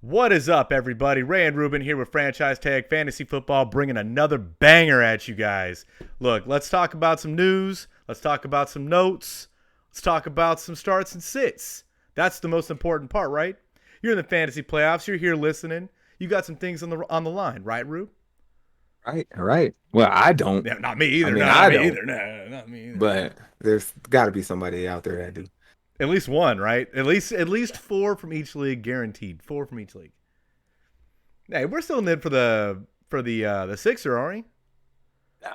What is up, everybody? Ray and Ruben here with Franchise Tag Fantasy Football, bringing another banger at you guys. Look, let's talk about some news. Let's talk about some notes. Let's talk about some starts and sits. That's the most important part, right? You're in the fantasy playoffs. You're here listening. You got some things on the line, right, Rube? Right, right. Well, I don't. Yeah, not me I either. mean, No, not I me don't. either. No, not me either. But there's got to be somebody out there that do. At least one, right? At least four from each league, guaranteed. Four from each league. Hey, we're still in it for the Sixer, aren't we?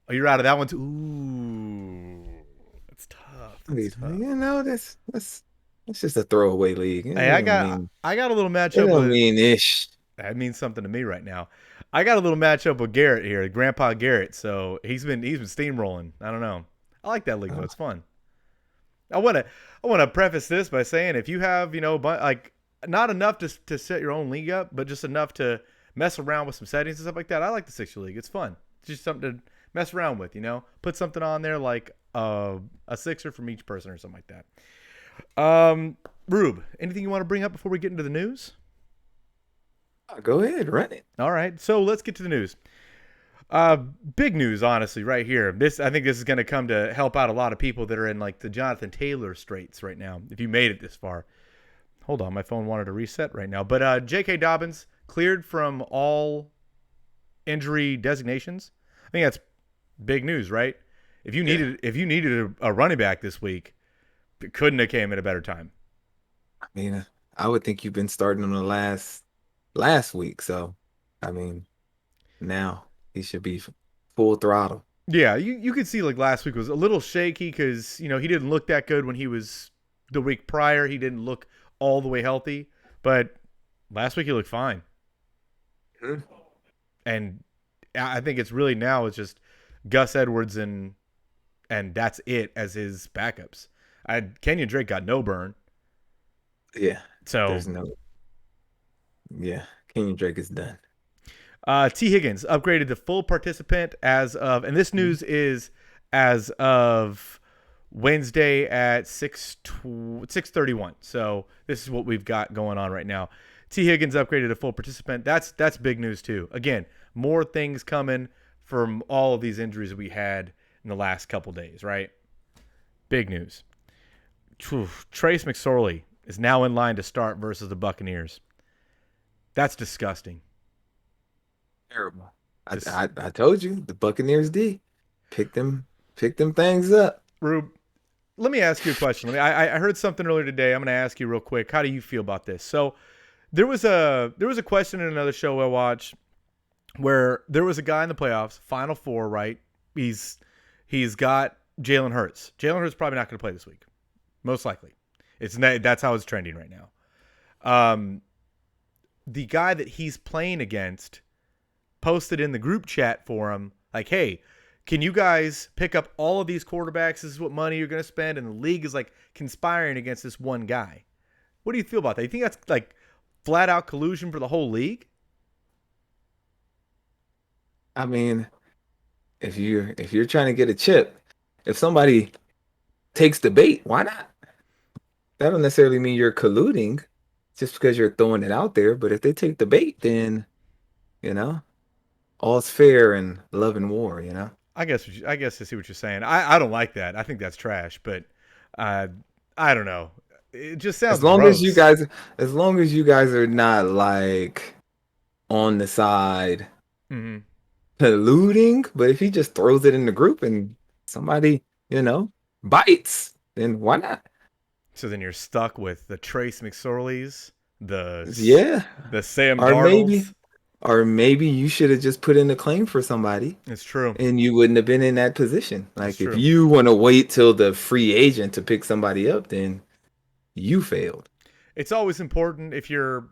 Oh, you're out of that one too. Ooh, that's tough. I That's mean, tough. that's just a throwaway league. Hey, I got a little It matchup don't with mean ish. that means something to me right now. I got a little matchup with Garrett here, Grandpa Garrett. So he's been steamrolling. I don't know. I like that league though. Uh, It's fun. I wanna preface this by saying if you have like not enough to set your own league up, but just enough to mess around with some settings and stuff like that. I like the Sixer League. It's fun. It's just something to mess around with. Put something on there like a sixer from each person or something like that. Rube, anything you want to bring up before we get into the news? Go ahead, run it. All right, so let's get to the news. Big news, honestly, right here. I think this is going to come to help out a lot of people that are in like the Jonathan Taylor straits right now. If you made it this far, hold on, my phone wanted to reset right now. But J.K. Dobbins cleared from all injury designations. I think that's big news, right? Yeah. If you needed a running back this week, it couldn't have came at a better time. I mean, I would think you've been starting on the last week, so I mean, now he should be full throttle. Yeah, you could see like last week was a little shaky because he didn't look that good when he was the week prior. He didn't look all the way healthy, but last week he looked fine. Mhm. And I think it's really now it's just Gus Edwards and that's it as his backups. Kenyon Drake got no burn, Yeah, so there's no. Yeah, Kenyon Drake is done. T. Higgins upgraded to full participant as of, and this Mhm. news is as of Wednesday at 6:31. So this is what we've got going on right now. T. Higgins upgraded to full participant. That's big news too. Again, more things coming from all of these injuries we had in the last couple days, right? Big news. Trace McSorley is now in line to start versus the Buccaneers. That's disgusting. Terrible. I, Just I I told you the Buccaneers D pick them pick them things up. Rube, let me ask you a question. I heard something earlier today. I'm going to ask you real quick. How do you feel about this? So there was a question in another show I watched where there was a guy in the playoffs, Final Four, right? He's got Jalen Hurts. Jalen Hurts probably not going to play this week, most likely. That's how it's trending right now. Um, the guy that he's playing against posted in the group chat for him, like, hey, can you guys pick up all of these quarterbacks? This is what money you're going to spend. And the league is like conspiring against this one guy. What do you feel about that? You think that's like flat out collusion for the whole league? I mean, if you're trying to get a chip, if somebody takes the bait, why not? That don't necessarily mean you're colluding just because you're throwing it out there. But if they take the bait, then you know all's fair in love and war. I guess I see what you're saying. I don't like that. I think that's trash. But uh, I don't know. It just As sounds long as you gross. guys, as long as you guys are not like on the side Hmm. colluding, but if he just throws it in the group and somebody, bites, then why not? So then you're stuck with the Trace McSorleys, Yeah. the Sam Or maybe, Darnolds. or maybe you should have just put in a claim for somebody It's true. and you wouldn't have been in that position. It's Like if true. you want to wait till the free agent to pick somebody up, then you failed. It's always important if you're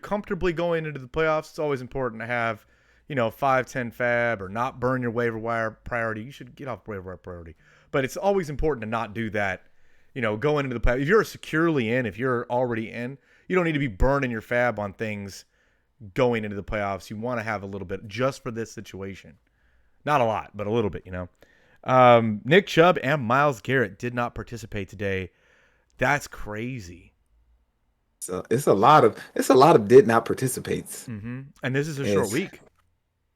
comfortably going into the playoffs. It's always important to have 5-10 fab or not burn your waiver wire priority. You should get off waiver wire priority, but it's always important to not do that. Going into the playoffs. If you're securely in, if you're already in, you don't need to be burning your fab on things going into the playoffs. You want to have a little bit just for this situation. Not a lot, but a little bit. Nick Chubb and Myles Garrett did not participate today. That's crazy. So it's a lot of did not participates. And this is a short It's week.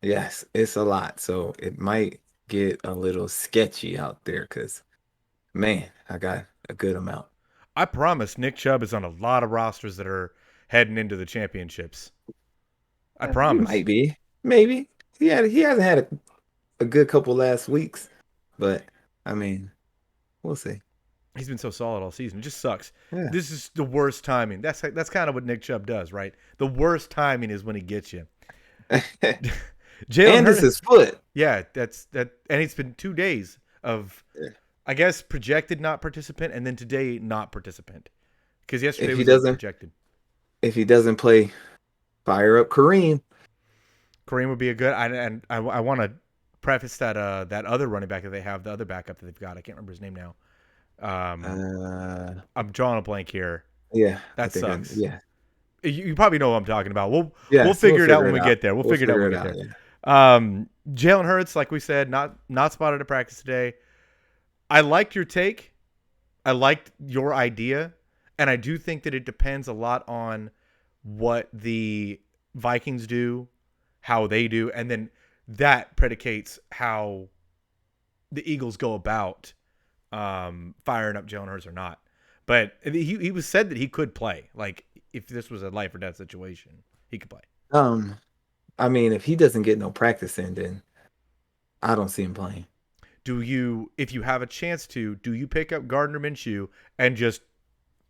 yes, it's a lot. So it might get a little sketchy out there because man, I got a good amount. I promise Nick Chubb is on a lot of rosters that are heading into the championships. I He promise. might be, maybe. He hasn't had a good couple last weeks, but I mean, we'll see. He's been so solid all season. It just sucks. Yeah. This is the worst timing. That's kind of what Nick Chubb does, right? The worst timing is when he gets you. Jalen And it's Hurts. his foot. Yeah, that's that, and it's been 2 days of, I guess, projected not participant, and then today not participant, because yesterday If he was a doesn't projected. if he doesn't play, fire up Kareem. Kareem would be a good. I want to preface that that other running back that they have, the other backup that they've got. I can't remember his name now. I'm drawing a blank here. Yeah, I That think sucks. yeah. You probably know what I'm talking about. We'll Yes, we'll figure it out figure when it we out. get there. We'll We'll figure it out when figure we it get out. there. Yeah. Jalen Hurts, like we said, not spotted at practice today. I liked your take. I liked your idea, and I do think that it depends a lot on what the Vikings do, how they do, and then that predicates how the Eagles go about firing up Jalen Hurts or not. But he was said that he could play. Like if this was a life or death situation, he could play. Um, I mean, if he doesn't get no practice in, then I don't see him playing. If you have a chance to, do you pick up Gardner Minshew and just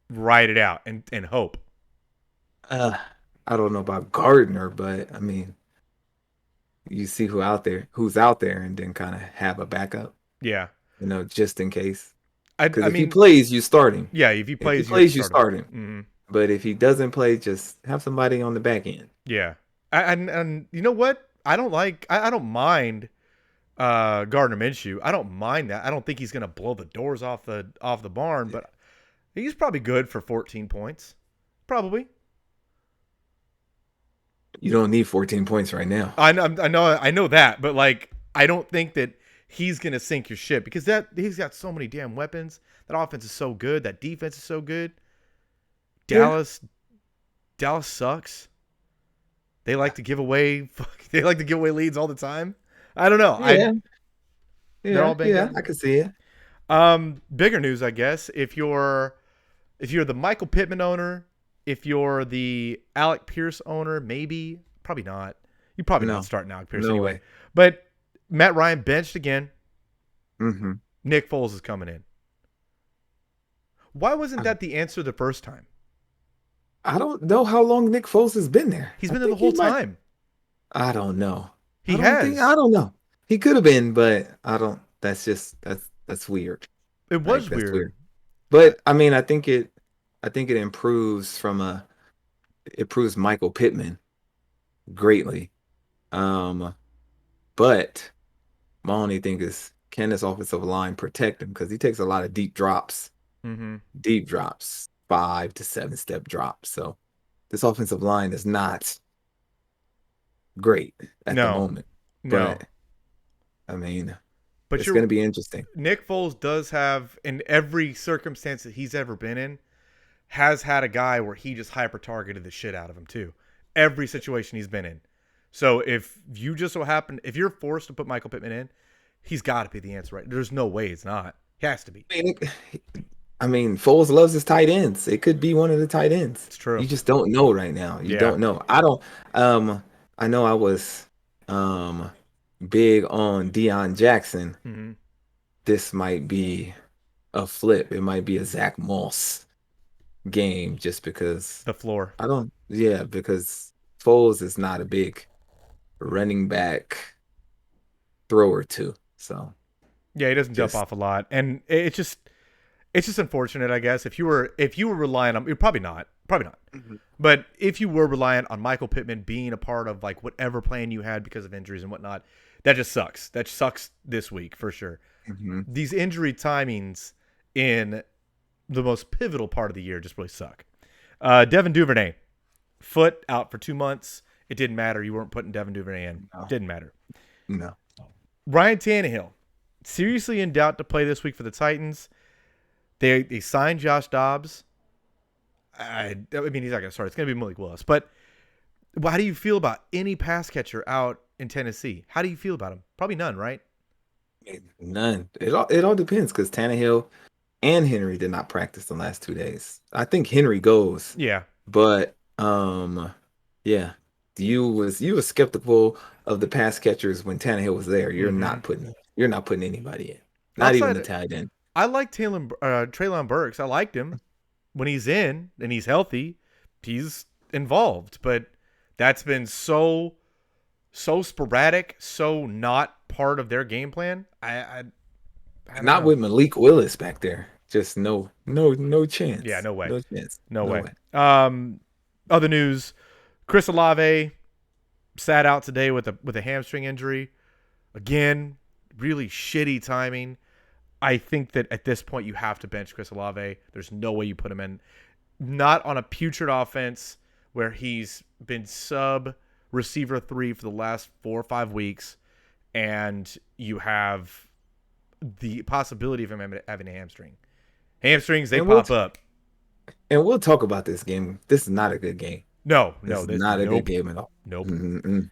ride it out and hope? Uh, I don't know about Gardner, but I mean, you see who's out there, and then kind of have a backup, Yeah. just in case. I Because if he mean, plays, you start him. yeah, if he If he plays, you have to plays, you start him. start him. Mm-hmm. But if he doesn't play, just have somebody on the back end. Yeah. And you know what? I don't mind Gardner Minshew. I don't mind that. I don't think he's going to blow the doors off the barn, Yeah. but he's probably good for 14 points. Probably. You don't need 14 points right now. I know that, but like I don't think that he's gonna sink your ship because that he's got so many damn weapons. That offense is so good. That defense is so good. Yeah. Dallas sucks. They like to give away. They like to give away leads all the time. I don't know. Yeah. They're all Yeah. banged Yeah. up. I can see it. Bigger news, I guess. If you're the Michael Pittman owner, if you're the Alec Pierce owner, maybe, probably not. You're probably No. not starting Alec Pierce No anyway. way. But Matt Ryan benched again. Mm-hmm. Nick Foles is coming in. Why wasn't that the answer the first time? I don't know how long Nick Foles has been there. He's I been there the think he whole might. time. I don't know. He has. I don't know. He could have been, but I don't. That's weird. It Like was that's weird. weird. But I mean, I think it improves Michael Pittman greatly. Um, but my only thing is, can this offensive line protect him? Because he takes a lot of Mm-hmm. deep drops, 5 to 7 step drops. So this offensive line is not great at the No, moment. no. But I mean, But it's going to be interesting. Nick Foles does have, in every circumstance that he's ever been in, has had a guy where he just hyper targeted the shit out of him too. Every situation he's been in. So if you just so happen, if you're forced to put Michael Pittman in, he's got to be the answer, right? There's no way it's not. He has to be. Foles loves his tight ends. It could be one of the tight ends. It's true. You just don't know right now. You Yeah. don't know. I don't. I know I was big on Deion Jackson. Mm-hmm. This might be a flip. It might be a Zach Moss game just because The floor. I don't. Yeah, because Foles is not a big running back thrower too. So Yeah, he doesn't jump just off a lot, and it's just unfortunate, I guess. If you were relying on, you're probably not, Mhm. but if you were reliant on Michael Pittman being a part of like whatever plan you had because of injuries and whatnot, that just sucks. That sucks this week for sure. Mhm. These injury timings in the most pivotal part of the year just really suck. Devin Duvernay, foot out for 2 months. It didn't matter. You weren't putting Devin Duvernay in. No. Didn't matter. No. Ryan Tannehill, seriously in doubt to play this week for the Titans. They signed Josh Dobbs. mean, he's not going to start. It's going to be Malik Willis. But how do you feel about any pass catcher out in Tennessee? How do you feel about him? Probably none, right? None. It all depends because Tannehill and Henry did not practice the last 2 days. I think Henry goes, Yeah. but yeah. You was skeptical of the pass catchers when Tannehill was there. You're not putting anybody in. Not even the tight end. I like Treylon Burks. I liked him when he's in and he's healthy. He's involved, but that's been so sporadic, so not part of their game plan. I don't Not know. with Malik Willis back there. Just no chance. Yeah, no way. No chance. No way. Other news: Chris Olave sat out today with a hamstring injury. Again, really shitty timing. I think that at this point you have to bench Chris Olave. There's no way you put him in. Not on a putrid offense where he's been sub receiver 3 for the last 4 or 5 weeks, and you have the possibility of him having a hamstring. Hamstrings, they pop up. And we'll talk about this game. This is not a good game. No, this is not a good game at all. Nope. Mm-mm.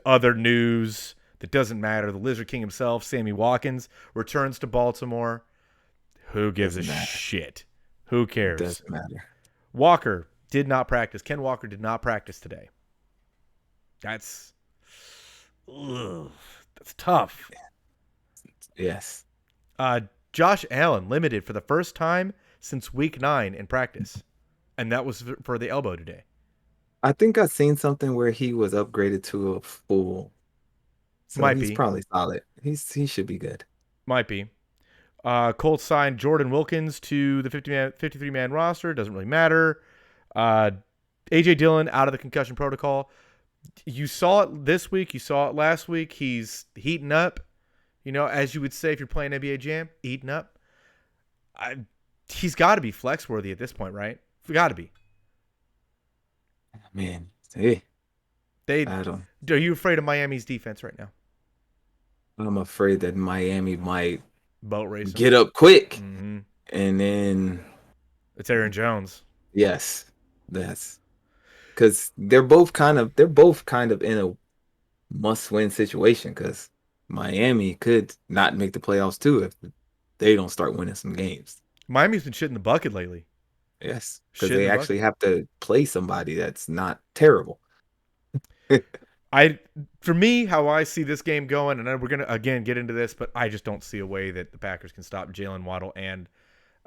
Other news that doesn't matter. The Lizard King himself, Sammy Watkins, returns to Baltimore. Who gives a shit? Who cares? It doesn't matter. Walker did not practice. Ken Walker did not practice today. That's tough. Yes. Josh Allen limited for the first time since week 9 in practice. And that was for the elbow today. I think I've seen something where he was upgraded to a full. So he's probably solid. He should be good. Might be. Colts signed Jordan Wilkins to the 53-man roster. Doesn't really matter. A.J. Dillon out of the concussion protocol. You saw it this week. You saw it last week. He's heating up. You know, as you would say if you're playing NBA Jam, heating up. He's got to be flex worthy at this point, right? Got to be. Man, hey. Are you afraid of Miami's defense right now? I'm afraid that Miami might boat race get up quick, and then it's Aaron Jones. Yes, because they're both kind of in a must-win situation. Because Miami could not make the playoffs too if they don't start winning some games. Miami's been shitting the bucket lately. Yes, because they actually have to play somebody that's not terrible. For me, how I see this game going, and we're gonna again get into this, but I just don't see a way that the Packers can stop Jalen Waddle and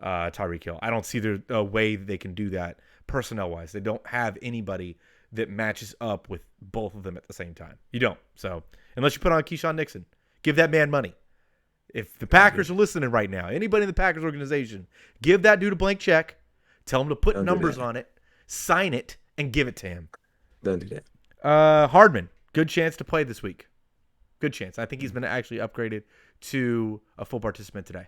Tyreek Hill. I don't see a way that they can do that personnel wise. They don't have anybody that matches up with both of them at the same time. You don't. So unless you put on Keyshawn Nixon, give that man money. If the Packers are listening right now, anybody in the Packers organization, give that dude a blank check, tell him to put numbers on it, sign it, and give it to him. Don't do that. Hardman, good chance to play this week. Good chance. I think he's been actually upgraded to a full participant today.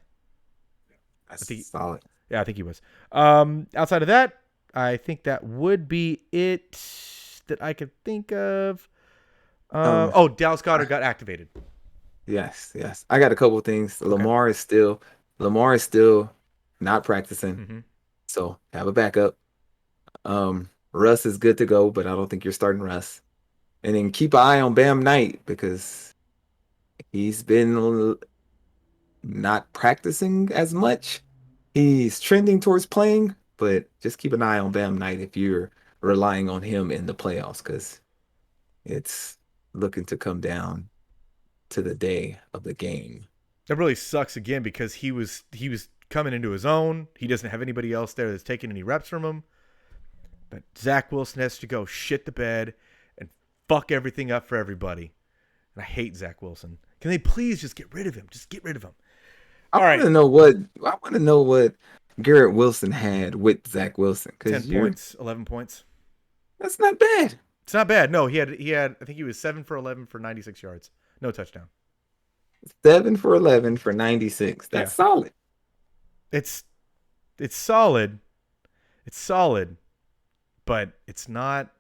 That's solid. Yeah, I think he was. Outside of that, I think that would be it that I could think of. Dallas Goedert got activated. Yes. I got a couple of things. Okay. Lamar is still not practicing. So have a backup. Russ is good to go, but I don't think you're starting Russ. And then keep an eye on Bam Knight because he's been not practicing as much. He's trending towards playing, but just keep an eye on Bam Knight if you're relying on him in the playoffs because it's looking to come down to the day of the game. That really sucks again because he was coming into his own. He doesn't have anybody else there that's taking any reps from him. But Zach Wilson has to go shit the bed and fuck everything up for everybody. And I hate Zach Wilson. Can they please just get rid of him? Just get rid of him. I want to know what Garrett Wilson had with Zach Wilson. 10 points, 11 points. That's not bad. It's not bad. No, he had. I think he was 7 for 11 for 96 yards. No touchdown. 7 for 11 for 96. That's solid. It's solid. It's solid. But it's not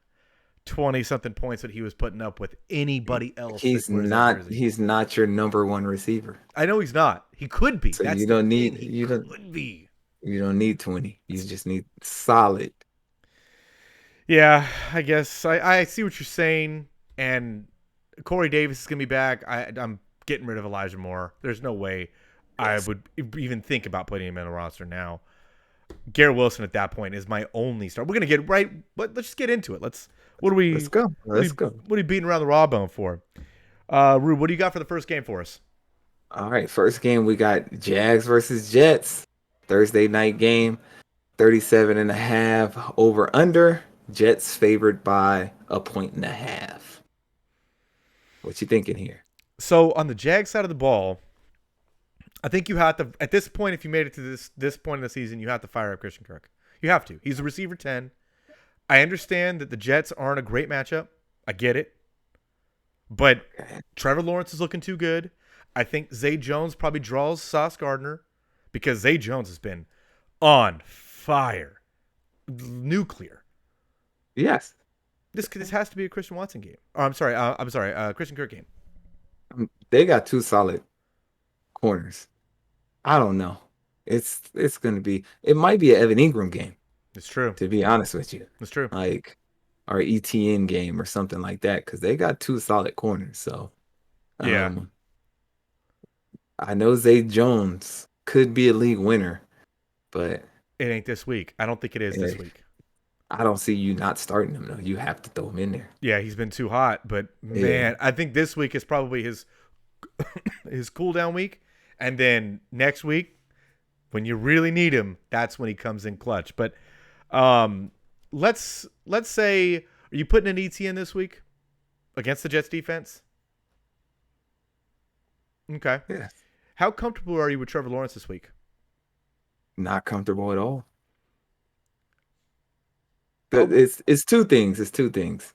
20-something points that he was putting up with anybody else. He's not your number one receiver. I know he's not. He could be. So That's you don't need. He could be. You don't need 20. You just need solid. Yeah, I guess I see what you're saying, and Corey Davis is gonna be back. I'm getting rid of Elijah Moore. There's no way I Yes. would even think about putting him in the roster now. Garrett Wilson at that point is my only start. We're gonna get right, but let's just get into it. What are Let's we go. what are Let's you go. what are you beating around the raw bone for? Rube, what do you got for the first game for us? All right. First game, we got Jags versus Jets. Thursday night game. 37 and a half over under. Jets favored by a point and a half. What you thinking here? So on the Jag side of the ball, I think you have to at this point, if you made it to this point in the season, you have to fire up Christian Kirk. You have to. He's a receiver 10. I understand that the Jets aren't a great matchup. I get it. But Okay. Trevor Lawrence is looking too good. I think Zay Jones probably draws Sauce Gardner because Zay Jones has been on fire. Nuclear. Yes. This has to be a Christian Watson game. Oh, I'm sorry, Christian Kirk game. They got two solid corners. I don't know. It's gonna be. It might be an Evan Ingram game, It's true. to be honest with you. It's true. Like our ETN game or something like that, because they got two solid corners. So Yeah. um I know Zay Jones could be a league winner, but It ain't this week. I don't think it is this eh, week. I don't see you not starting him though. You have to throw him in there. Yeah, he's been too hot, but Yeah. man, I think this week is probably his cool down week, and then next week when you really need him, that's when he comes in clutch. But um, let's say, are you putting an ETN this week against the Jets defense? Okay. Yeah. How comfortable are you with Trevor Lawrence this week? Not comfortable at all. Oh, It's two things. It's two things.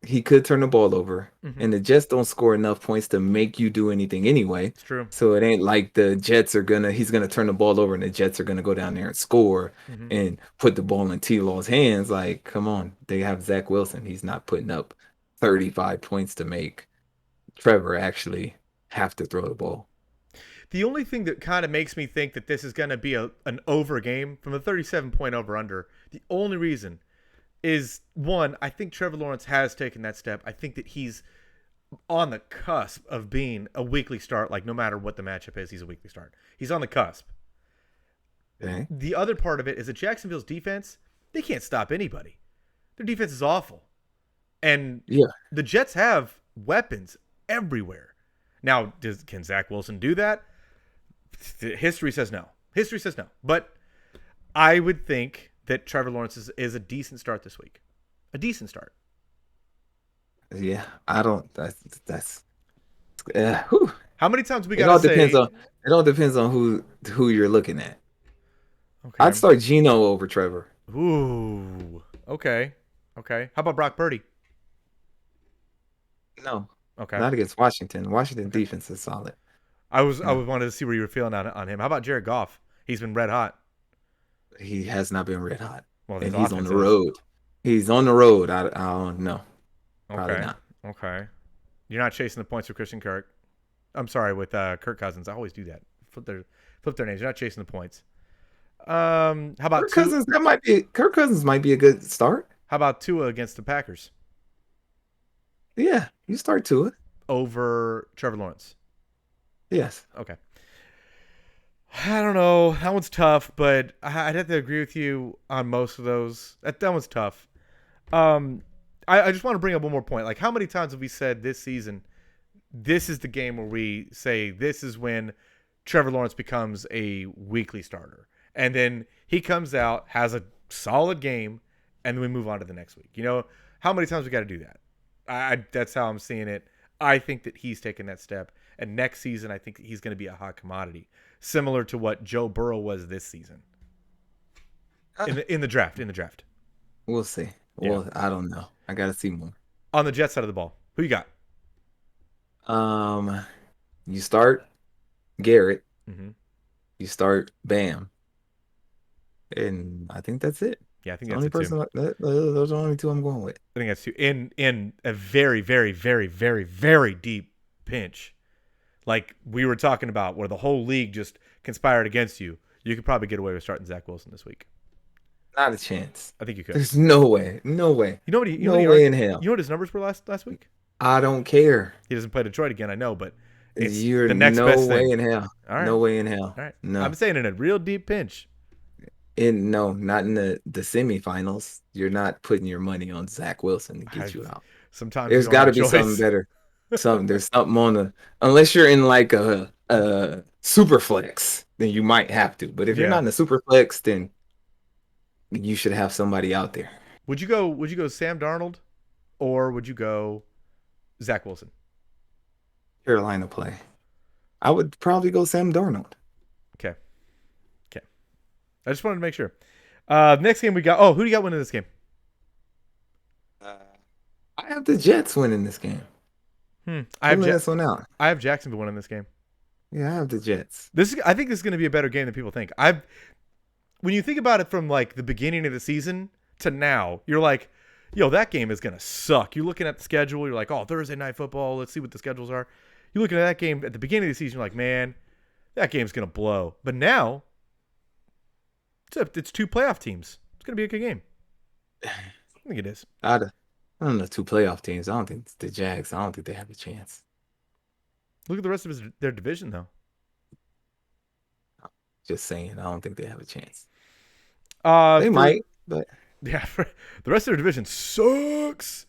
He could turn the ball over, mm-hmm. and the Jets don't score enough points to make you do anything anyway. It's true. So it ain't like the Jets are he's gonna turn the ball over and the Jets are gonna go down there and score Mm-hmm. and put the ball in T Law's hands. Like, come on. They have Zach Wilson. He's not putting up 35 points to make Trevor actually have to throw the ball. The only thing that kind of makes me think that this is going to be an over game from the 37-point over under, the only reason is one, I think Trevor Lawrence has taken that step. I think that he's on the cusp of being a weekly start. Like no matter what the matchup is, he's a weekly start. He's on the cusp. Okay. The other part of it is that Jacksonville's defense, they can't stop anybody. Their defense is awful. And Yeah. the Jets have weapons everywhere. Now, can Zach Wilson do that? History says no. History says no. But I would think that Trevor Lawrence is a decent start this week. A decent start. Yeah. I don't that's whew. How many times we It got to all depends say, on it all depends on who you're looking at. okay, I'd start Geno over Trevor. ooh, okay, okay. How about Brock Purdy? No, Okay, not against Washington. Washington okay. defense is solid. I No, wanted to see where you were feeling on him. How about Jared Goff? He's been red hot. he has not been red hot, Well, his and he's on offense the is. road. He's on the road. I don't know. Probably Okay, not. okay. You're not chasing the points with Christian Kirk. I'm sorry, with Kirk Cousins. I always do that. Flip their names. You're not chasing the points. How about Kirk Cousins, Kirk Cousins might be a good start. How about Tua against the Packers Yeah, you start to it. over Trevor Lawrence? Yes. Okay. I don't know. That one's tough, but I'd have to agree with you on most of those. That one's tough. I just want to bring up one more point. Like, how many times have we said this season, this is the game where we say this is when Trevor Lawrence becomes a weekly starter. And then he comes out, has a solid game, and then we move on to the next week. You know, how many times we got to do that? That's how I'm seeing it. I think that he's taken that step. And next season, I think he's going to be a hot commodity, similar to what Joe Burrow was this season in the draft. In the draft, We'll see. yeah. Well, I don't know. I gotta see more. On the Jets side of the ball, who you got? Um, you start Garrett. Mm-hmm. You start Bam, and I think that's it. Yeah, I think The that's only it too. person those are the only two I'm going with. I think that's two. In a very, very, very, very, very deep pinch, like we were talking about, where the whole league just conspired against you. You could probably get away with starting Zach Wilson this week. Not a chance. I think you could. There's no way. No way. You know what? No way in You hell. know what his numbers were last week? I don't care. He doesn't play Detroit again. I know, but it's You're the next no best way thing. in hell. All right. No way in hell. All right. No. I'm saying in a real deep pinch. No, not in the semifinals. You're not putting your money on Zach Wilson to get you out. Sometimes you There's don't have got a to be something choice. better. There's something on the unless you're in like a super flex, then you might have to. But if you're Yeah. not in a super flex, then you should have somebody out there. Would you go Sam Darnold or would you go Zach Wilson? Carolina play. I would probably go Sam Darnold. Okay. Okay. I just wanted to make sure. Next game we got. Oh, who do you got winning this game? I have the Jets winning this game. I Pulling this one out. have Jacksonville winning this game. Yeah, I have the Jets. I think this is going to be a better game than people think. When you think about it from like the beginning of the season to now, you're like, yo, that game is going to suck. You're looking at the schedule. You're like, oh, Thursday night football. Let's see what the schedules are. You're looking at that game at the beginning of the season. You're like, man, that game's going to blow. But now, it's two playoff teams. It's going to be a good game. I think it is. I don't know, two playoff teams. I don't think the Jags. I don't think they have a chance. Look at the rest of their division, though. Just saying, I don't think they have a chance. They might, but yeah, the rest of their division sucks.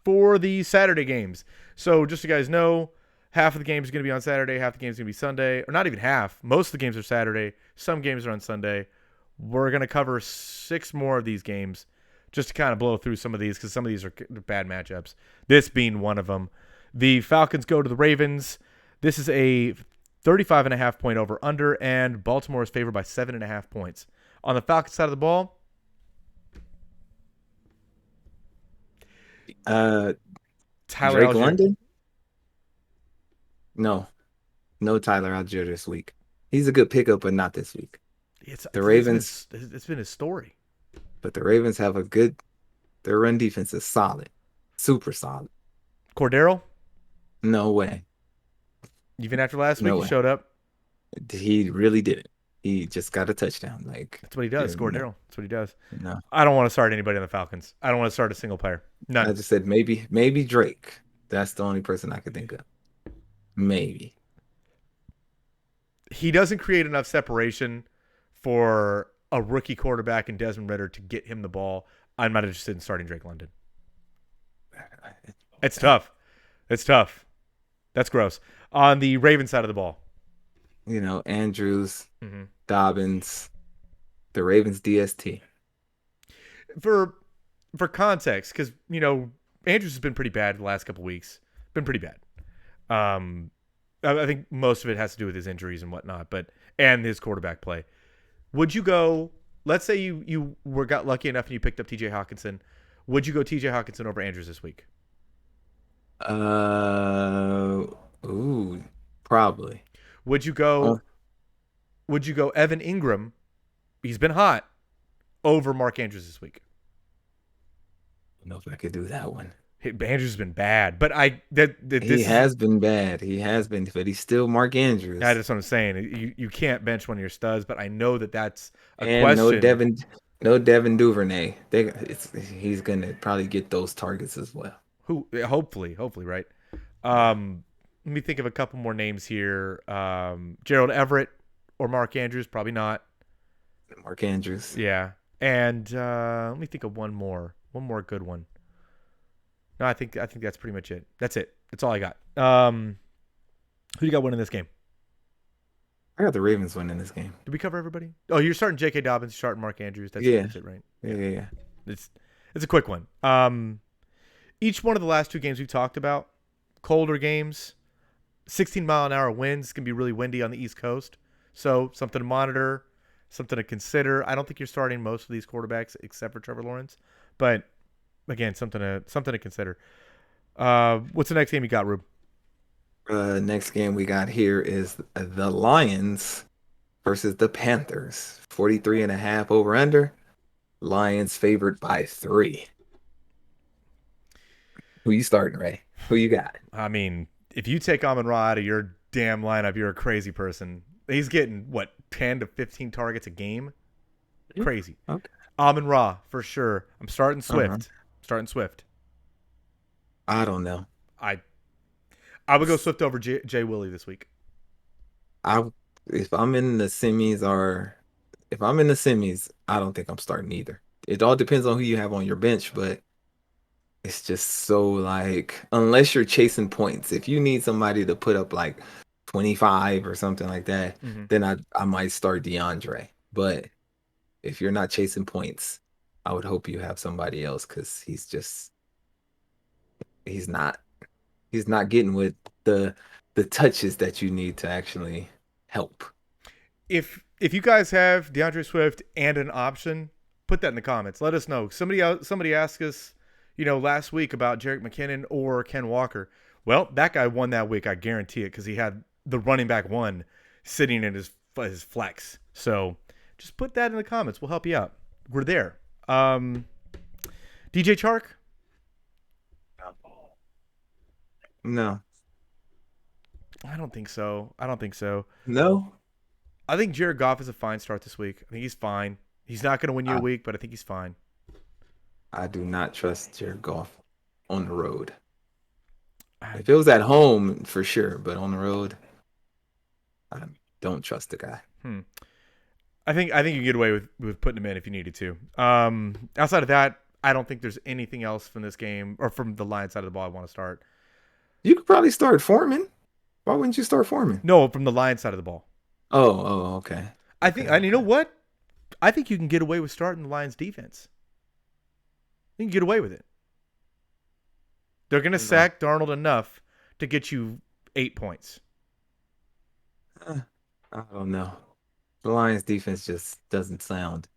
For the Saturday games. So just so you guys know, half of the games is going to be on Saturday, half the games is going to be Sunday, or not even half. Most of the games are Saturday. Some games are on Sunday. We're going to cover 6 more of these games just to kind of blow through some of these because some of these are bad matchups. This being one of them. The Falcons go to the Ravens. This is a 35.5 point over under, and Baltimore is favored by 7.5 points. On the Falcons side of the ball, Tyler Drake Algier. London? No Tyler Algier this week. He's a good pickup, but not this week. The Ravens. It's been his story. But the Ravens have their run defense is solid, super solid. Cordero, No way. even after last week, No he way. showed up. He really didn't. He just got a touchdown. Like That's what he does. yeah, Cordero. That's what he does. no. I don't want to start anybody on the Falcons. I don't want to start a single player. None. I just said maybe Drake. That's the only person I could think of. Maybe. He doesn't create enough separation for a rookie quarterback in Desmond Ridder to get him the ball. I'm not interested in starting Drake London. It's tough. It's tough. That's gross. On the Ravens side of the ball. Andrews, Mm-hmm. Dobbins, the Ravens DST. For context, because Andrews has been pretty bad the last couple weeks. Been pretty bad. I think most of it has to do with his injuries and whatnot, and his quarterback play. Would you go? Let's say you got lucky enough and you picked up T.J. Hawkinson. Would you go T.J. Hawkinson over Andrews this week? Probably. Would you go? Would you go Evan Ingram? He's been hot over Mark Andrews this week. I don't know if I could do that one. Andrews has been bad, but He has been bad. He has been, but he's still Mark Andrews. That's what I'm saying. You can't bench one of your studs, but I know that's a and question. no Devin Duvernay. He's gonna probably get those targets as well. Hopefully, right? Let me think of a couple more names here. Gerald Everett or Mark Andrews, probably not. Mark Andrews. Yeah, and let me think of one more good one. No, I think that's pretty much it. That's it. That's all I got. Who do you got winning this game? I got the Ravens winning this game. Did we cover everybody? Oh, you're starting J.K. Dobbins, you're starting Mark Andrews. That's it, right? Yeah. It's a quick one. Each one of the last 2 games we talked about, colder games, 16-mile-an-hour winds. It's going to be really windy on the East Coast. So something to monitor, something to consider. I don't think you're starting most of these quarterbacks except for Trevor Lawrence. But, again, something to consider. What's the next game you got, Rube? Next game we got here is the Lions versus the Panthers. 43.5 over under. Lions favored by 3. Who you starting, Ray? Who you got? I mean, if you take Amon-Ra out of your damn lineup, you're a crazy person. He's getting, what, 10 to 15 targets a game. Yeah. Crazy. Okay. Amon Ra for sure. I'm starting Uh-huh. Swift. Starting Swift. I don't know. I I would go Swift over Jay Willie this week. I if I'm in the semis or if I'm in the semis, I don't think I'm starting either. It all depends on who you have on your bench, but it's just so like unless you're chasing points, if you need somebody to put up like 25 or something like that, Mm-hmm. then I might start DeAndre. But if you're not chasing points, I would hope you have somebody else because he's not he's not getting with the the touches that you need to actually help. If you guys have DeAndre Swift and an option, put that in the comments. Let us know. Somebody asked us, last week about Jerick McKinnon or Ken Walker. Well, that guy won that week. I guarantee it because he had the running back one sitting in his flex. So just put that in the comments. We'll help you out. We're there. DJ Chark. No. I don't think so. I don't think so. No. I think Jared Goff is a fine start this week. I think he's fine. He's not going to win you a I, week, but I think he's fine. I do not trust Jared Goff on the road. I, If it was at home, for sure, but on the road, I don't trust the guy. I think you can get away with putting him in if you needed to. Outside of that, I don't think there's anything else from this game or from the Lions side of the ball I want to start. You could probably start Foreman. Why wouldn't you start Foreman? No, from the Lions side of the ball. Okay. I think, Okay. and you know what? I think you can get away with starting the Lions defense. You can get away with it. They're going to sack Darnold enough to get you 8 points. I don't know. The Lions defense just doesn't sound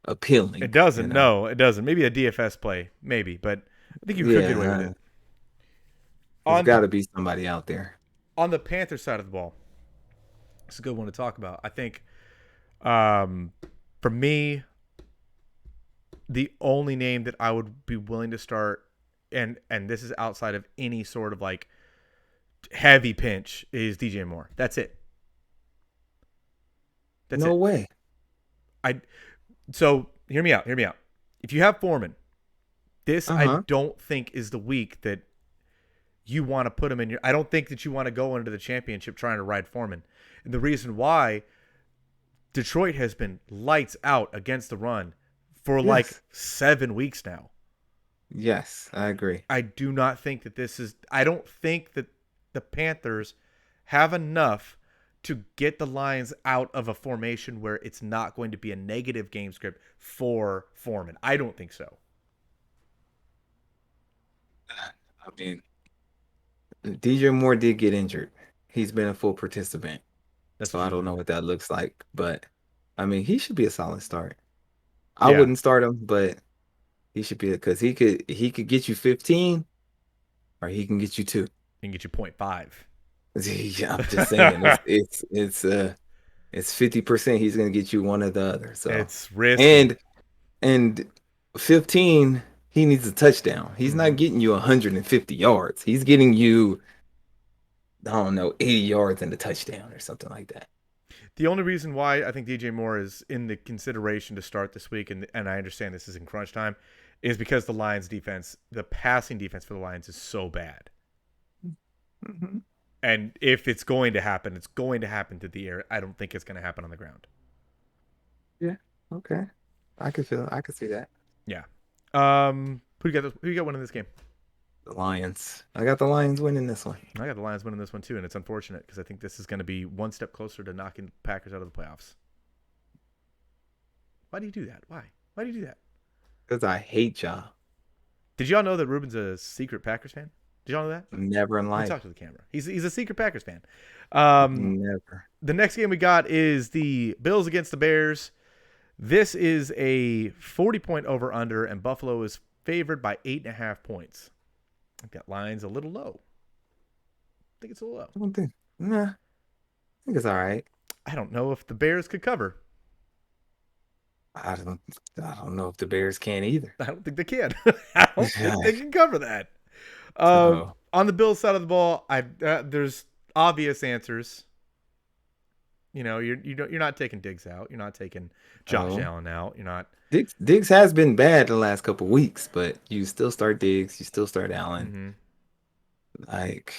appealing. It doesn't. No, it doesn't. Maybe a DFS play, maybe, but I think you could get away with it. There's On got the to be somebody out there. on the Panthers side of the ball, it's a good one to talk about. I think, for me, the only name that I would be willing to start, and this is outside of any sort of like heavy pinch, is DJ Moore. That's it. That's No it. way. So hear me out. Hear me out. If you have Foreman, this I Uh-huh. don't think is the week that you want to put him in your. I don't think that you want to go into the championship trying to ride Foreman. And the reason why Detroit has been lights out against the run for like Yes. 7 weeks now. Yes, I agree. I do not think that this is. I don't think that the Panthers have enough to get the Lions out of a formation where it's not going to be a negative game script for Foreman. I don't think so. I mean, DJ Moore did get injured. He's been a full participant. That's So what I you don't do. know what that looks like. But I mean, he should be a solid start. I Yeah, wouldn't start him, but he should be because he could get you 15 or he can get you two. you can get you point 0.5. Yeah, I'm just saying it's 50% he's gonna get you one or the other. So It's risky. and and 15 he needs a touchdown. He's Mm-hmm. not getting you 150 yards. He's getting you I don't know 80 yards and a touchdown or something like that. The only reason why I think DJ Moore is in the consideration to start this week, and I understand this is in crunch time, is because the Lions defense, the passing defense for the Lions is so bad. Mm-hmm. And if it's going to happen, it's going to happen to the air. I don't think it's going to happen on the ground. Yeah. Okay. I could see that. Yeah. Who you got winning this game? The Lions. I got the Lions winning this one. I got the Lions winning this one too, and it's unfortunate because I think this is going to be one step closer to knocking the Packers out of the playoffs. Why do you do that? Why? Why do you do that? Because I hate y'all. Did y'all know that Ruben's a secret Packers fan? Did y'all know that? Never in Let me life. talk to the camera. He's a secret Packers fan. Never. The next game we got is the Bills against the Bears. This is a 40-point over-under, and Buffalo is favored by 8.5 points. I think that line's a little low. I think it's a little low. I don't think. Nah. I think it's all right. I don't know if the Bears could cover. I don't know if the Bears can either. I don't think they can. I don't think they can cover that. So On the Bills side of the ball, there's obvious answers. You're not taking Diggs out. You're not taking Josh Oh, Allen out. You're not. Diggs has been bad the last couple weeks, but you still start Diggs, you still start Allen. Hmm. Like,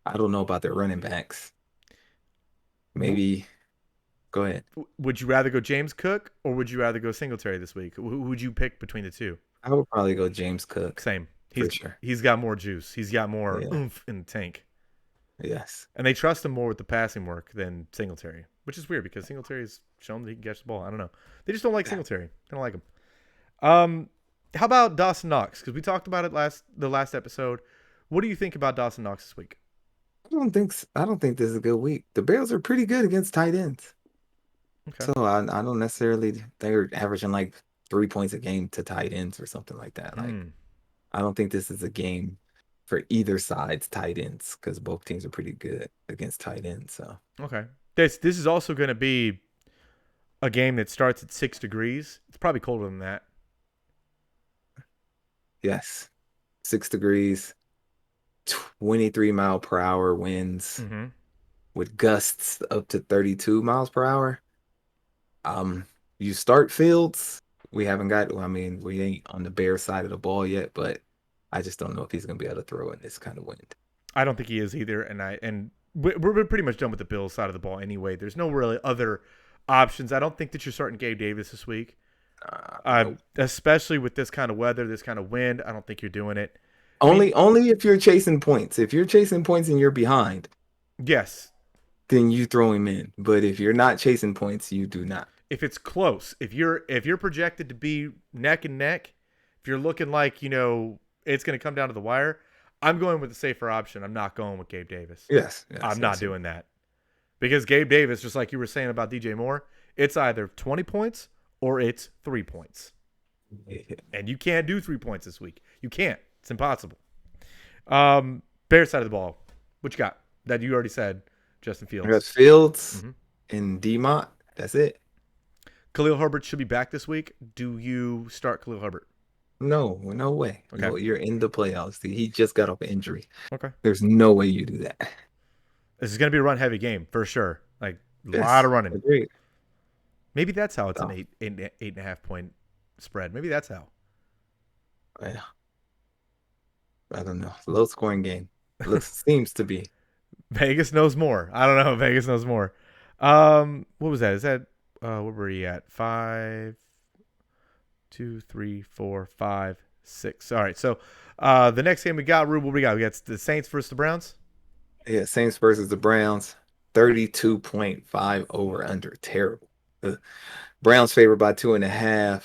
I don't know about their running backs. W- Maybe go ahead. would you rather go James Cook or would you rather go Singletary this week? Who would you pick between the two? I would probably go James Cook Same. for sure. He's got more juice. He's got more Yeah. oomph in the tank. Yes. And they trust him more with the passing work than Singletary, which is weird because Singletary's shown that he can catch the ball. I don't know. They just don't like Singletary. They don't like him. How about Dawson Knox? Because we talked about it the last episode. What do you think about Dawson Knox this week? I don't think this is a good week. The Bears are pretty good against tight ends. Okay. So I don't necessarily they're averaging like 3 points a game to tight ends or something like that. Like Mm, I don't think this is a game for either side's tight ends because both teams are pretty good against tight ends. So okay. This is also going to be a game that starts at 6 degrees. It's probably colder than that. yes, 6 degrees, 23 mile per hour winds Mm-hmm. with gusts up to 32 miles per hour. Um, you start Fields. We haven't got. Well, I mean, we ain't on the Bear side of the ball yet, but I just don't know if he's gonna be able to throw in this kind of wind. I don't think he is either. And we're pretty much done with the Bills side of the ball anyway. There's no really other options. I don't think that you're starting Gabe Davis this week. Nope. Especially with this kind of weather, this kind of wind. I don't think you're doing it. I mean, Only if you're chasing points. If you're chasing points and you're behind, yes, then you throw him in. But if you're not chasing points, you do not. if it's close, if you're projected to be neck and neck, if you're looking like it's going to come down to the wire, I'm going with the safer option. I'm not going with Gabe Davis. Yes, yes, I'm not yes. doing that because Gabe Davis, just like you were saying about DJ Moore, it's either 20 points or it's 3 points, and you can't do 3 points this week. You can't. It's impossible. Bears side of the ball, what you got? That you already said, Justin I got Fields. Fields Mm-hmm. and Demont. That's it. Khalil Herbert should be back this week. Do you start Khalil Herbert? No, no way. Okay. No, you're in the playoffs. He just got off an injury. Okay. There's no way you do that. This is going to be a run heavy game for sure. Like a lot Yes, of running. agreed. Maybe that's how it's an Oh, eight and a half point spread. Maybe that's how. yeah. I don't know. Low scoring game. Seems to be. Vegas knows more. I don't know. Vegas knows more. What was that? Is that what were you at? 5, 2, 3, 4, 5, 6. All right. So the next game we got, Rube, what we got? We got the Saints versus the Browns. Yeah, Saints versus the Browns. 32.5 over under. Terrible. The Browns favored by 2.5.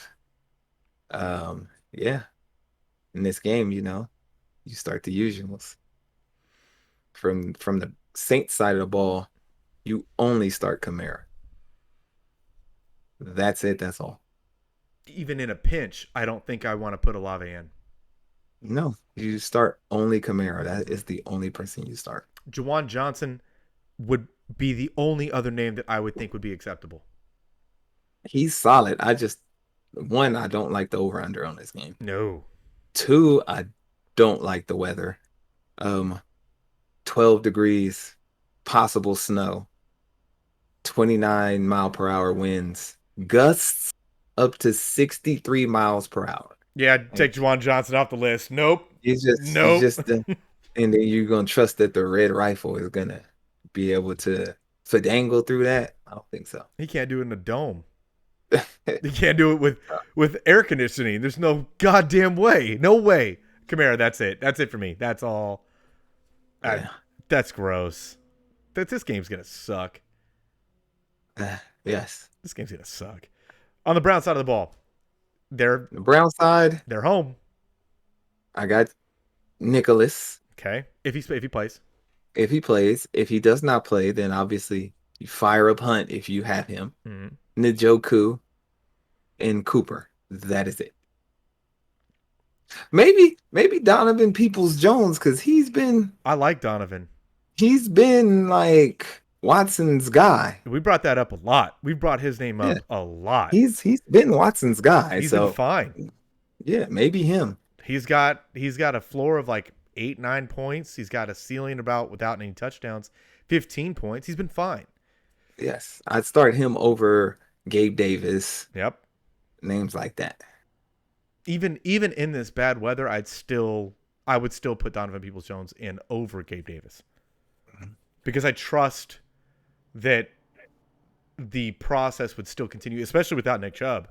Yeah. In this game, you start the usuals. From the Saints side of the ball, you only start Kamara. That's it. That's all. Even in a pinch, I don't think I want to put Olave in. No, you start only Kamara. That is the only person you start. Jawan Johnson would be the only other name that I would think would be acceptable. He's solid. One, I don't like the over under on this game. No. Two, I don't like the weather. Um, 12 degrees, possible snow, 29 mile per hour winds, gusts up to 63 miles per hour. Yeah, take Like, Jawan Johnson off the list. Nope. you Nope. just, and then you're gonna trust that the red rifle is gonna be able to fadangle through that? I don't think so. He can't do it in a dome. He can't do it with air conditioning. There's no goddamn way. No way. Kamara, that's it. That's it for me. That's all. Yeah. That's gross. This game's gonna suck. Yes. This game's gonna suck. On the Brown side of the ball, they're The Brown side, they're home. I got Nicholas. Okay, if he plays. If he plays, if he does not play, then obviously you fire up Hunt if you have him. Mm-hmm. Njoku and Cooper. That is it. Maybe Donovan Peoples Jones because I like Donovan. he's been like Watson's guy. We brought that up a lot. We brought his name Yeah, up a lot. he's been Watson's guy. He's So been fine. yeah, maybe him. He's got a floor of like 8-9 points. He's got a ceiling about without any touchdowns, 15 points. He's been fine. Yes, I'd start him over Gabe Davis, Yep. names like that. Even in this bad weather, I would still put Donovan Peoples-Jones in over Gabe Davis because I trust that the process would still continue, especially without Nick Chubb.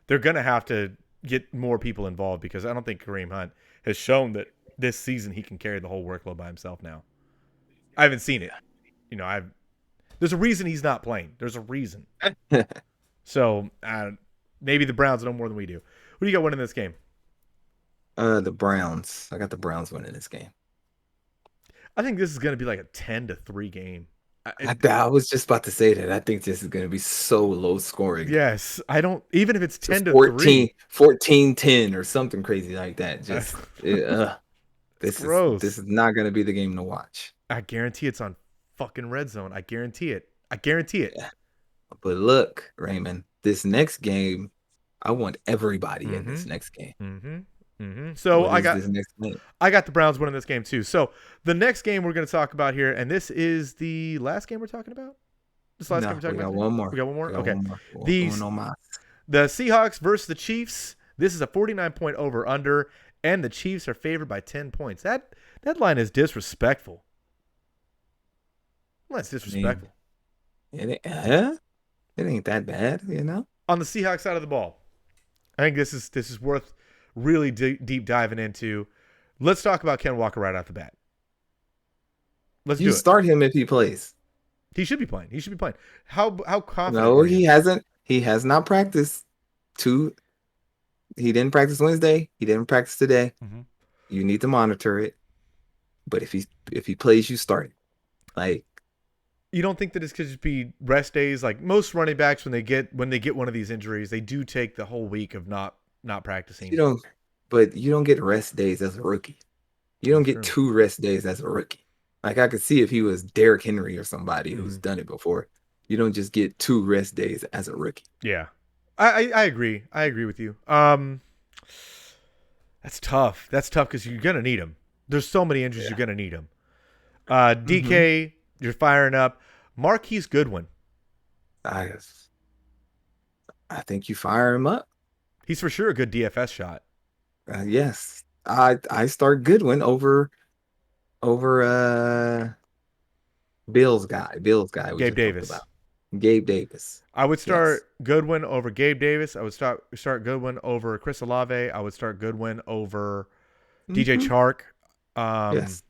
They're going to have to get more people involved because I don't think Kareem Hunt has shown that this season he can carry the whole workload by himself now. I haven't seen it. I've there's a reason he's not playing. There's a reason. So maybe the Browns know more than we do. Who do you got winning this game? The Browns. I got the Browns winning this game. I think this is going to be like a 10-3 game. I was just about to say that. I think this is going to be so low scoring. Yes, I don't. Even if it's Just 10-3, 14-10 or something crazy like that. Just gross. This is not going to be the game to watch. I guarantee it's on fucking Red Zone. I guarantee it. I guarantee it. Yeah. But look, Raymond, this next game, I want everybody in this next game. So What is this next game? I got the Browns winning this game too. So the next game we're going to talk about here, and this is the last game we're talking about. This last game we're talking about. One more. We got one more. Okay. One more. The Seahawks versus the Chiefs. This is a 49-point over under, and the Chiefs are favored by 10 points. That line is disrespectful. Well, that's disrespectful. It ain't that bad, On the Seahawks side of the ball, I think this is worth really deep diving into. Let's talk about Ken Walker right off the bat. You start him if he plays. He should be playing. How confident? No, he hasn't. He has not practiced. He didn't practice Wednesday. He didn't practice today. Mm-hmm. You need to monitor it. But if he plays, you start it. Like, you don't think that it's could just be rest days? Like most running backs, when they get one of these injuries, they do take the whole week of not practicing. But you don't get rest days as a rookie. You don't get 2 rest days as a rookie. Like, I could see if he was Derrick Henry or somebody who's done it before. You don't just get 2 rest days as a rookie. Yeah, I agree. I agree with you. That's tough. That's tough because you're gonna need him. There's so many injuries. You're gonna need him. DK, you're firing up. Marquise Goodwin. I think you fire him up. He's for sure a good DFS shot. Yes, I start Goodwin over Bill's guy. Gabe Davis. Gabe Davis. I would start Goodwin over Gabe Davis. I would start Goodwin over Chris Olave. I would start Goodwin over DJ Chark. Yes.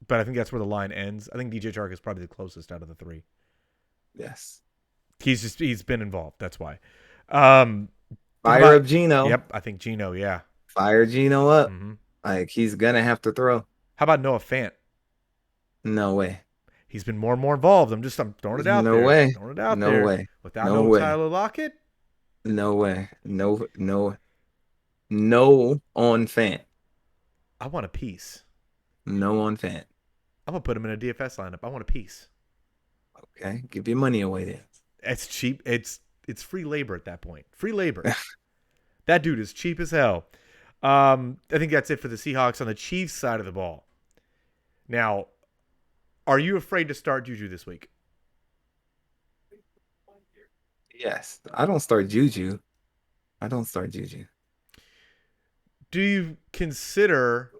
But I think that's where the line ends. I think DJ Chark is probably the closest out of the 3. Yes. He's been involved. That's why. Fire up Geno. Yep, I think Geno, yeah. Fire Geno up. Like, he's going to have to throw. How about Noah Fant? No way. He's been more and more involved. I'm throwing it out there. No way. Throwing it out no there. way. Without no Tyler Lockett? No way. No on Fant. I want a piece. No on Fant. I'm going to put him in a DFS lineup. I want a piece. Okay. Give your money away then. It's cheap. It's free labor at that point. Free labor. That dude is cheap as hell. I think that's it for the Seahawks on the Chiefs side of the ball. Now, are you afraid to start Juju this week? Yes. I don't start Juju. Do you consider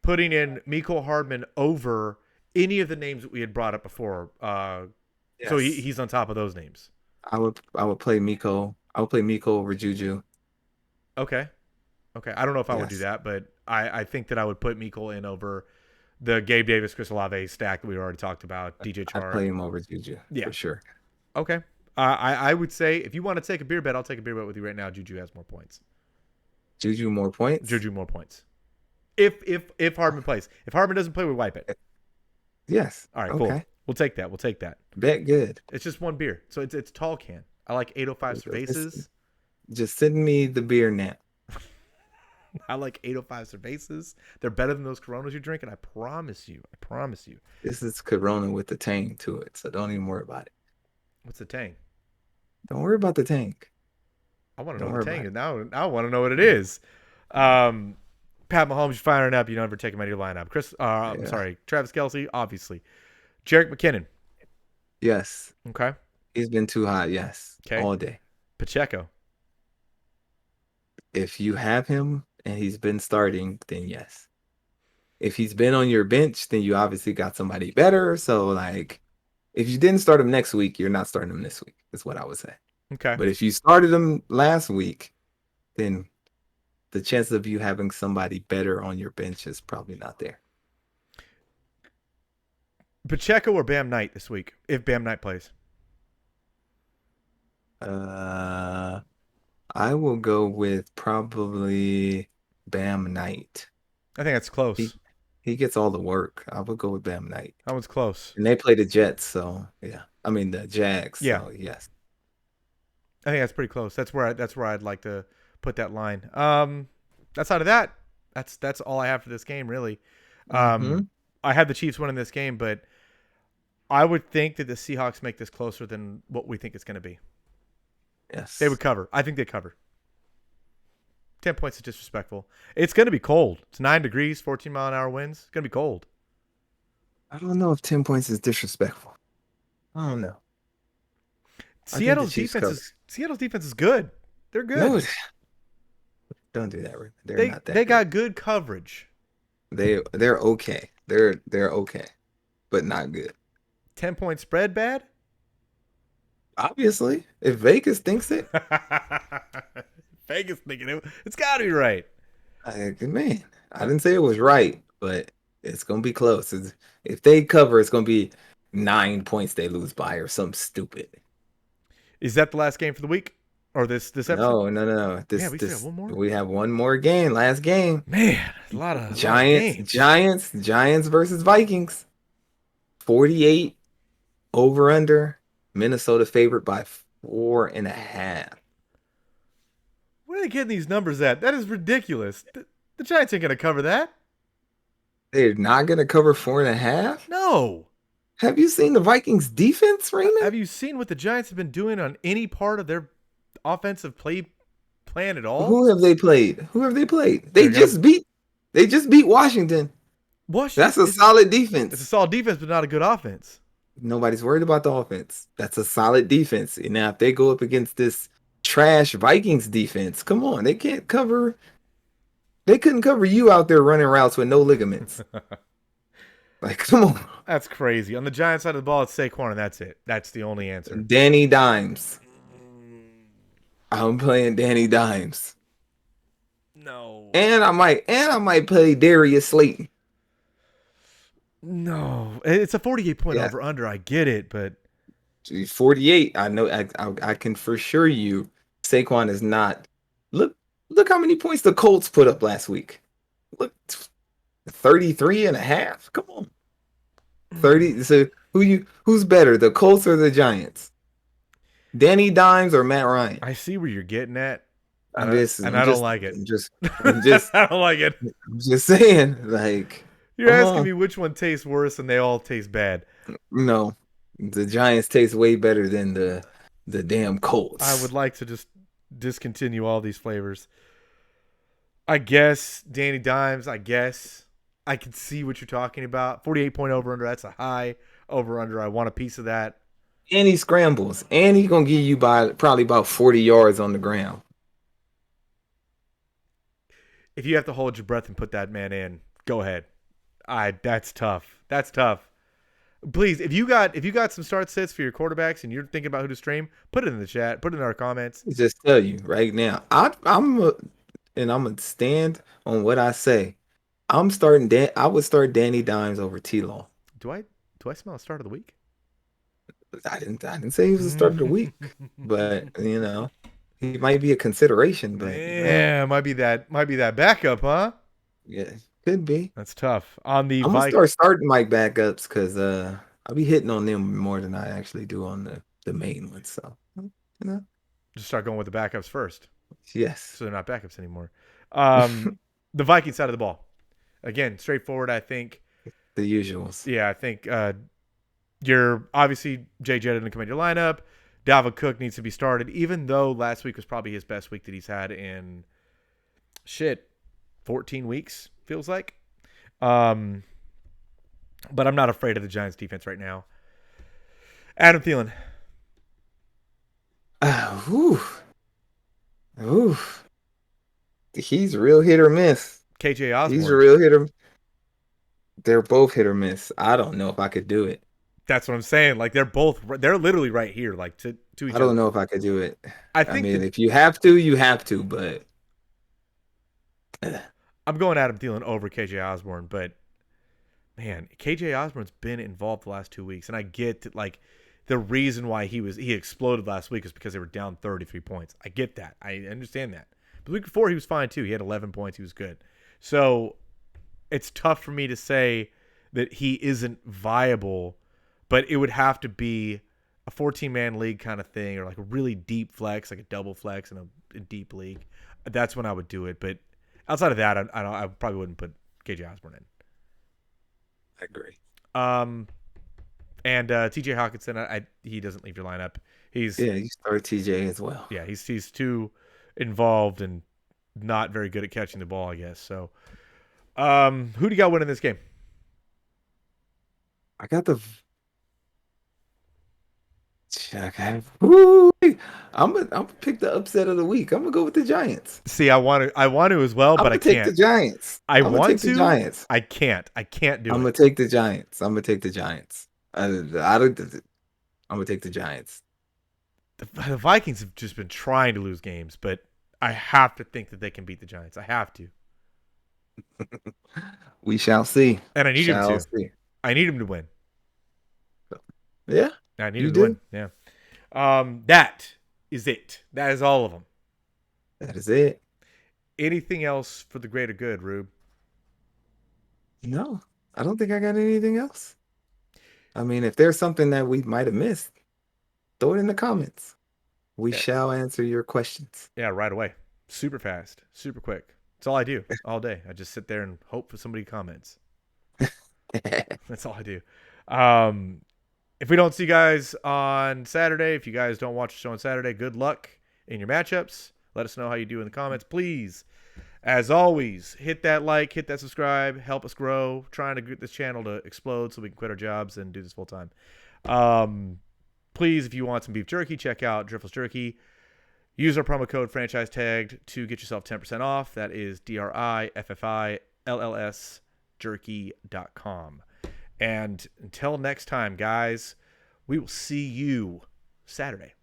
putting in Mecole Hardman over any of the names that we had brought up before? Yes. So he's on top of those names. I would play Mecole. I would play Mecole over Juju. Okay. I don't know if I would do that, but I think that I would put Mecole in over the Gabe Davis, Chris Olave stack that we already talked about. DJ Chark. I'd play him over Juju. Yeah, for sure. Okay. I would say if you want to take a beer bet, I'll take a beer bet with you right now. Juju has more points. Juju more points. If Hardman plays. If Hardman doesn't play, we wipe it. Yes. All right, cool. We'll take that. Bet good. It's just one beer. So it's tall can. I like 805 cervezas. Just send me the beer now. I like 805 cervezas. They're better than those Coronas you're drinking. I promise you. This is Corona with the tang to it, so don't even worry about it. What's the tang? Don't worry about the tang. I want to know what the tang is. Now I want to know what it is. Pat Mahomes, you're firing up. You don't ever take him out of your lineup. Travis Kelce, obviously. Jerick McKinnon. Yes. Okay. He's been too hot. Yes. Okay. All day. Pacheco. If you have him and he's been starting, then yes. If he's been on your bench, then you obviously got somebody better. So like, if you didn't start him next week, you're not starting him this week. Is what I would say. Okay. But if you started him last week, then the chances of you having somebody better on your bench is probably not there. Pacheco or Bam Knight this week, if Bam Knight plays. Uh, I will go with probably Bam Knight. I think that's He close. he gets all the work. I would go with Bam Knight. That one's close. And they play the Jets, so yeah. I mean the Jags, Yeah. so yes. I think that's pretty close. That's where I'd like to put that line. Outside of that, that's all I have for this game, really. Mm-hmm. I had the Chiefs winning this game, but I would think that the Seahawks make this closer than what we think it's going to be. Yes. They would cover. I think they cover. 10 points is disrespectful. It's going to be cold. It's 9 degrees, 14-mile-an-hour winds. It's going to be cold. I don't know if 10 points is disrespectful. I don't know. Seattle's defense is good. They're good. No, don't do that, Rick. They're not that they good. got good coverage. They're okay. They're okay, but not good. 10-point spread bad? Obviously, if Vegas thinks it, Vegas thinking it. It's got to be right. man, I didn't say it was right, but it's gonna be close. If they cover, it's gonna be 9 points they lose by or something stupid. Is that the last game for the week? Or this episode? No. We still have one more? We have one more game. Last game. Man, a lot of Giants versus Vikings. 48 over under. Minnesota favored by 4.5. Where are they getting these numbers at? That is ridiculous. The Giants ain't going to cover that. They're not gonna cover 4.5? No. Have you seen the Vikings defense, Raymond? Have you seen what the Giants have been doing on any part of their offensive plan at all? Who have they played? They There you just beat Washington. Washington. That's a solid defense. It's a solid defense, but not a good offense. Nobody's worried about the offense. That's a solid defense. And now if they go up against this trash Vikings defense, come on, they can't cover. They couldn't cover you out there running routes with no ligaments. Like, come on. That's crazy. On the Giants side of the ball, it's Saquon, and that's it. That's the only answer. Danny Dimes. I'm playing Danny Dimes. No. And I might play Darius Slayton. No. It's a 48-point over-under. I get it, but 48. I know. I can for sure you. Saquon is not. Look how many points the Colts put up last week. Look, 33.5. Come on. 30. So who's better, the Colts or the Giants? Danny Dimes or Matt Ryan? I see where you're getting at. I don't like it. I'm just I don't like it. I'm just saying, like, You're asking me which one tastes worse, and they all taste bad. No, the Giants taste way better than the damn Colts. I would like to just discontinue all these flavors. I guess Danny Dimes. I guess I can see what you're talking about. 48-point over/under. That's a high over/under. I want a piece of that. And he scrambles, and he's gonna give you by probably about 40 yards on the ground. If you have to hold your breath and put that man in, go ahead. That's tough. That's tough. Please, if you got some start sets for your quarterbacks and you're thinking about who to stream, put it in the chat. Put it in our comments. Just tell you right now, I'm gonna stand on what I say. I would start Danny Dimes over T-Law. Do I smell a start of the week? I didn't say he was the start of the week, but he might be a consideration. But yeah, might be that backup, huh? Yeah, could be. That's tough. On the I'm gonna start starting my backups because I'll be hitting on them more than I actually do on the main ones. So just start going with the backups first. Yes, so they're not backups anymore. The Vikings side of the ball, again, straightforward. I think the usuals. Yeah, I think you're obviously Jay Jett didn't come in your lineup. Dalvin Cook needs to be started, even though last week was probably his best week that he's had in 14 weeks, feels like. But I'm not afraid of the Giants defense right now. Adam Thielen. Oof. Oof. He's real hit or miss. KJ He's a Osborne. real hit or They're both hit or miss. I don't know if I could do it. That's what I'm saying. Like they're literally right here, like to I each don't other. know if I could do it. I I think mean, that if you have to, you have to, but I'm going Adam Thielen over KJ Osborne, but man, KJ Osborne's been involved the last 2 weeks, and I get that, like the reason why he exploded last week is because they were down 33 points. I get that. I understand that. But the week before he was fine too. He had 11 points. He was good. So it's tough for me to say that he isn't viable, but it would have to be a 14-man league kind of thing, or like a really deep flex, like a double flex in a deep league. That's when I would do it. But outside of that, I probably wouldn't put KJ Osborne in. I agree. And TJ Hawkinson, he doesn't leave your lineup. He's Yeah, you start TJ as well. yeah, he's too involved and not very good at catching the ball, I guess. So, who do you got winning this game? I got the Okay. Woo! I'm gonna pick the upset of the week. I'm gonna go with the Giants. See, I want to as well, I'm but I gonna take the can't. Giants. I I'm gonna want take the to. Giants. I can't. I can't do I'm it. gonna take the Giants. I'm gonna take the Giants. I don't. I'm gonna take the Giants. The Vikings have just been trying to lose games, but I have to think that they can beat the Giants. I have to, We shall see. and I need him Shall to. see. I need him to win. Yeah, I need you him to win. do. Yeah. That is it. That is all of them. That is it. Anything else for the greater good, Rube? No, I don't think I got anything else. I mean, if there's something that we might have missed, throw it in the comments. We Yeah. shall answer your questions. Yeah, right away. Super fast, super quick. That's all I do all day. I just sit there and hope for somebody comments. That's all I do. If we don't see you guys on Saturday, if you guys don't watch the show on Saturday, good luck in your matchups. Let us know how you do in the comments, please. As always, hit that like, hit that subscribe, help us grow. Trying to get this channel to explode so we can quit our jobs and do this full time. Please, if you want some beef jerky, check out Driftless Jerky. Use our promo code franchise tagged to get yourself 10% off. That is DRIFFILLS jerky.com. And until next time, guys, we will see you Saturday.